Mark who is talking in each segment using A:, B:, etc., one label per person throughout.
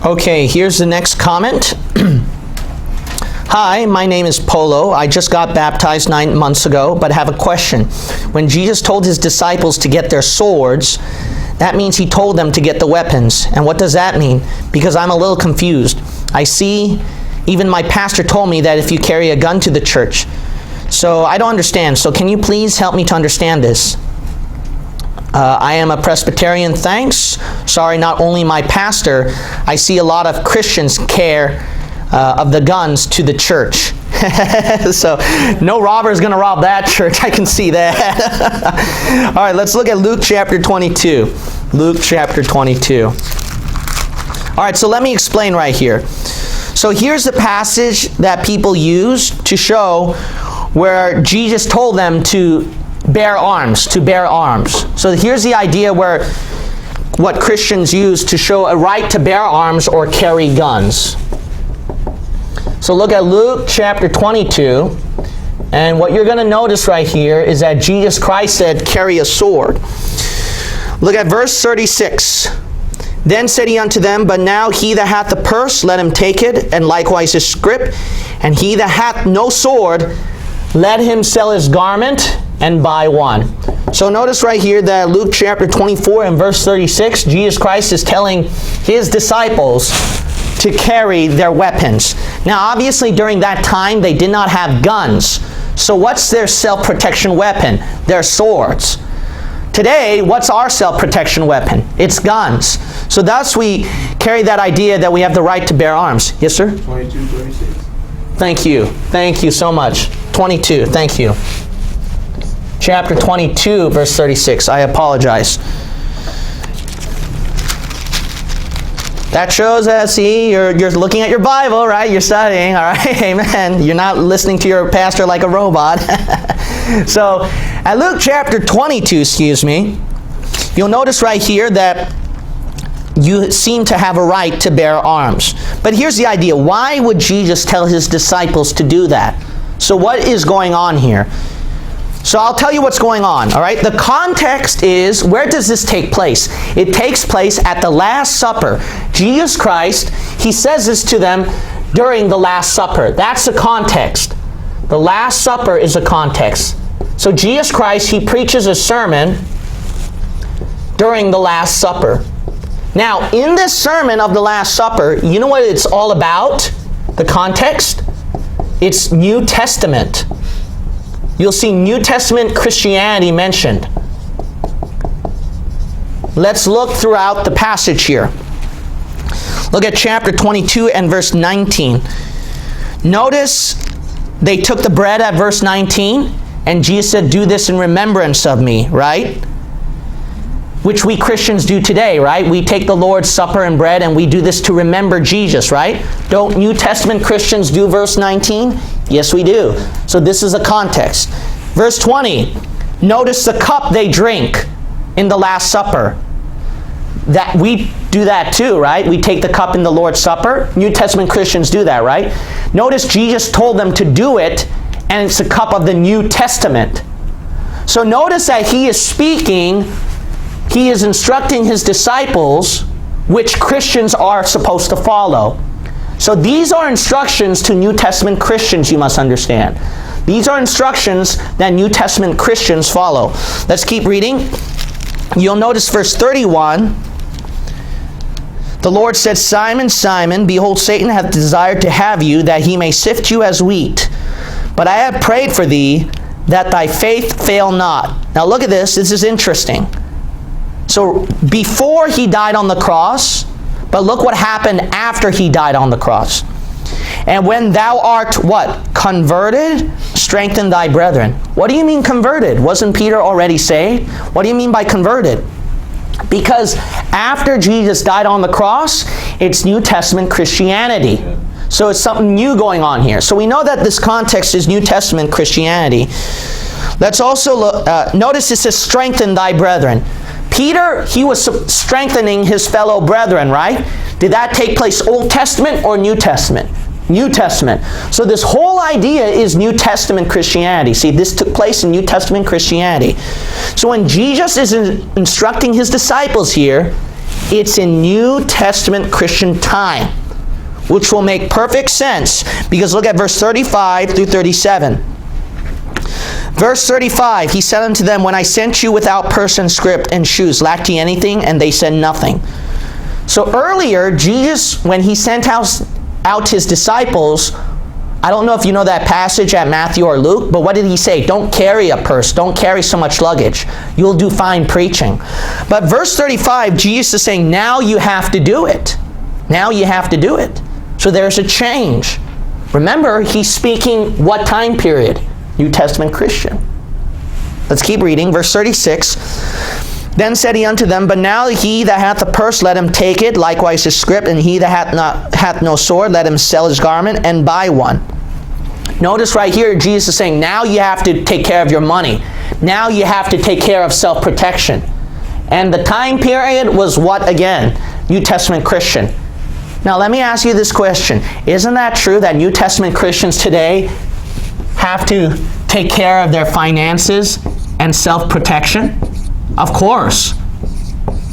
A: Okay, here's the next comment. Hi, my name is Polo. I just got baptized 9 months ago, but have a question. When Jesus told his disciples to get their swords, that means he told them to get the weapons. And what does that mean? Because I'm a little confused. I see, even my pastor told me that if you carry a gun to the church. So I don't understand. So can you please help me to understand this? I am a Presbyterian, thanks. Sorry, not only my pastor. I see a lot of Christians care of the guns to the church. So no robber is going to rob that church. I can see that. All right, let's look at Luke chapter 22. Luke chapter 22. All right, so let me explain right here. So here's the passage that people use to show where Jesus told them to bear arms, So here's the idea where what Christians use to show a right to bear arms or carry guns. So look at Luke chapter 22, and what you're going to notice right here is that Jesus Christ said, carry a sword. Look at verse 36. Then said he unto them, but now he that hath the purse, let him take it, and likewise his scrip. And he that hath no sword, let him sell his garment and buy one. So notice right here that Luke chapter 24 and verse 36, Jesus Christ is telling his disciples to carry their weapons. Now obviously during that time they did not have guns. So what's their self-protection weapon? Their swords. Today, what's our self-protection weapon? It's guns. So thus we carry that idea that we have the right to bear arms. Yes, sir?
B: 22, 36.
A: Thank you. Thank you so much. 22. Thank you. Chapter 22, verse 36. I apologize. That shows that, see, you're looking at your Bible, right? You're studying, all right? Amen. You're not listening to your pastor like a robot. So, at Luke chapter 22, you'll notice right here that you seem to have a right to bear arms. But here's the idea. Why would Jesus tell his disciples to do that? So what is going on here? So I'll tell you what's going on, all right? The context is, where does this take place? It takes place at the Last Supper. Jesus Christ, he says this to them during the Last Supper. That's the context. The Last Supper is a context. So Jesus Christ, he preaches a sermon during the Last Supper. Now, in this sermon of the Last Supper, you know what it's all about? The context? It's New Testament. You'll see New Testament Christianity mentioned. Let's look throughout the passage here. Look at chapter 22 and verse 19. Notice they took the bread at verse 19, and Jesus said, do this in remembrance of me, right? Which we Christians do today, right? We take the Lord's Supper and bread and we do this to remember Jesus, right? Don't New Testament Christians do verse 19? Yes, we do. So this is a context. Verse 20, notice the cup they drink in the Last Supper. That we do that too, right? We take the cup in the Lord's Supper. New Testament Christians do that, right? Notice Jesus told them to do it, and it's a cup of the New Testament. So notice that he is speaking, he is instructing his disciples, which Christians are supposed to follow. So these are instructions to New Testament Christians, you must understand. These are instructions that New Testament Christians follow. Let's keep reading. You'll notice verse 31. The Lord said, Simon, Simon, behold, Satan hath desired to have you, that he may sift you as wheat. But I have prayed for thee, that thy faith fail not. Now look at this. This is interesting. So before he died on the cross, but look what happened after he died on the cross. And when thou art what? Converted, strengthen thy brethren. What do you mean converted? Wasn't Peter already saved? What do you mean by converted? Because after Jesus died on the cross, it's New Testament Christianity. So it's something new going on here. So we know that this context is New Testament Christianity. Let's also look, notice it says, strengthen thy brethren. Peter, he was strengthening his fellow brethren, right? Did that take place Old Testament or New Testament? New Testament. So this whole idea is New Testament Christianity. See, this took place in New Testament Christianity. So when Jesus is instructing his disciples here, It's in New Testament Christian time, which will make perfect sense, because look at verse 35 through 37. Verse 35, he said unto them, when I sent you without purse and scrip and shoes, lacked ye anything? And they said, nothing. So earlier, Jesus, when he sent out his disciples, I don't know if you know that passage at Matthew or Luke, but what did he say? Don't carry a purse. Don't carry so much luggage. You'll do fine preaching. But verse 35, Jesus is saying, now you have to do it. Now you have to do it. So there's a change. Remember, he's speaking what time period? New Testament Christian. Let's keep reading. Verse 36. Then said he unto them, but now he that hath a purse, let him take it, likewise his scrip, and he that hath no sword, let him sell his garment and buy one. Notice right here, Jesus is saying, now you have to take care of your money. Now you have to take care of self-protection. And the time period was what again? New Testament Christian. Now let me ask you this question. Isn't that true that New Testament Christians today have to take care of their finances and self-protection? Of course.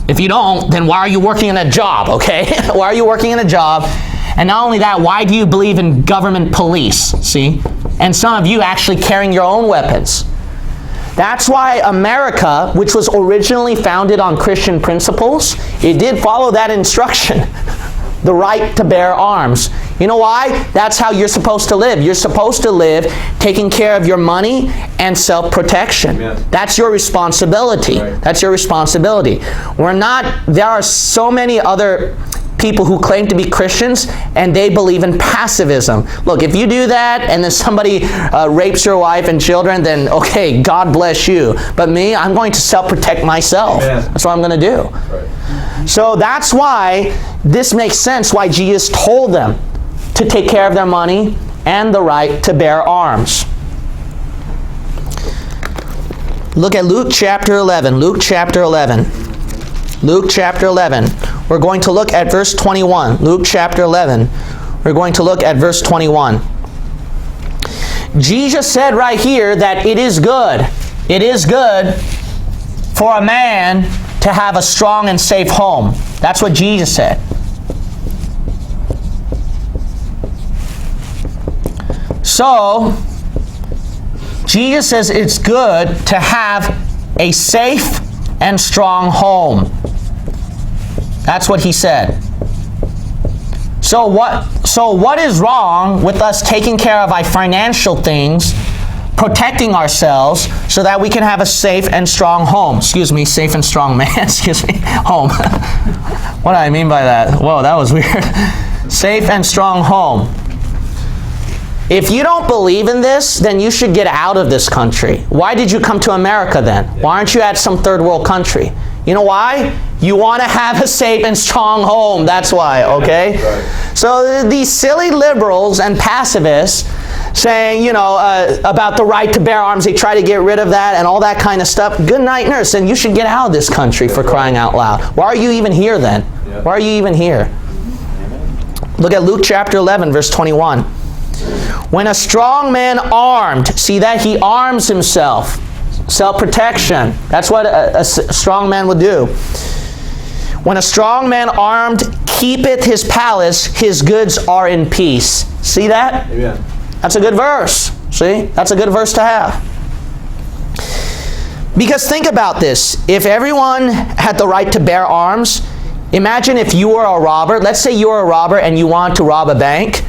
A: If you don't, then why are you working in a job, okay? Why are you working in a job? And not only that, why do you believe in government police, see? And some of you actually carrying your own weapons. That's why America, which was originally founded on Christian principles, it did follow that instruction. The right to bear arms. You know why? That's how you're supposed to live. You're supposed to live taking care of your money and self-protection. Amen. That's your responsibility. Right. That's your responsibility. There are so many other people who claim to be Christians and they believe in pacifism. Look, if you do that and then somebody rapes your wife and children, then okay, God bless you. But me, I'm going to self-protect myself. Amen. That's what I'm going to do. Right. So that's why this makes sense why Jesus told them to take care of their money and the right to bear arms. Look at Luke chapter 11. Luke chapter 11. Luke chapter 11. We're going to look at verse 21. Luke chapter 11. We're going to look at verse 21. Jesus said right here that it is good. It is good for a man to have a strong and safe home. That's what Jesus said. So, Jesus says it's good to have a safe and strong home. That's what he said. So what is wrong with us taking care of our financial things, protecting ourselves so that we can have a safe and strong home? Excuse me, safe and strong man. Excuse me, home. What do I mean by that? Whoa, that was weird. Safe and strong home. If you don't believe in this, then you should get out of this country. Why did you come to America then? Why aren't you at some third world country? You know why? You want to have a safe and strong home. That's why, okay? Right. So these silly liberals and pacifists saying, about the right to bear arms, they try to get rid of that and all that kind of stuff. Good night, nurse. And you should get out of this country for crying out loud. Why are you even here then? Why are you even here? Look at Luke chapter 11, verse 21. When a strong man armed, see that? He arms himself. Self-protection. That's what a strong man would do. When a strong man armed keepeth his palace, his goods are in peace. See that? Amen. That's a good verse. See? That's a good verse to have. Because think about this. If everyone had the right to bear arms, imagine if you were a robber. Let's say you were a robber and you want to rob a bank.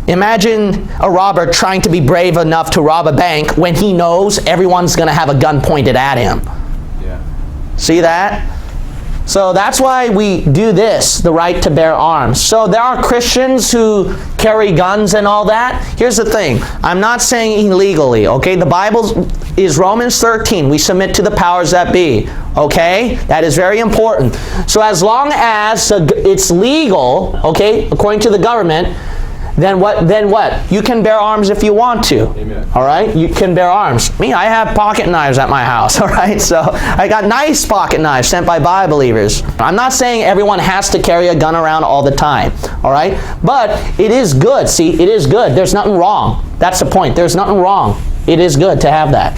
A: Imagine a robber trying to be brave enough to rob a bank when he knows everyone's going to have a gun pointed at him. Yeah. See that? So that's why we do this, the right to bear arms. So there are Christians who carry guns and all that. Here's the thing. I'm not saying illegally, okay? The Bible is Romans 13. We submit to the powers that be, okay? That is very important. So as long as it's legal, okay, according to the government, then what? You can bear arms if you want to. Amen. All right? You can bear arms. Me, I have pocket knives at my house, all right? So I got nice pocket knives sent by Bible believers. I'm not saying everyone has to carry a gun around all the time, all right? But it is good. See, it is good. There's nothing wrong. That's the point. There's nothing wrong. It is good to have that.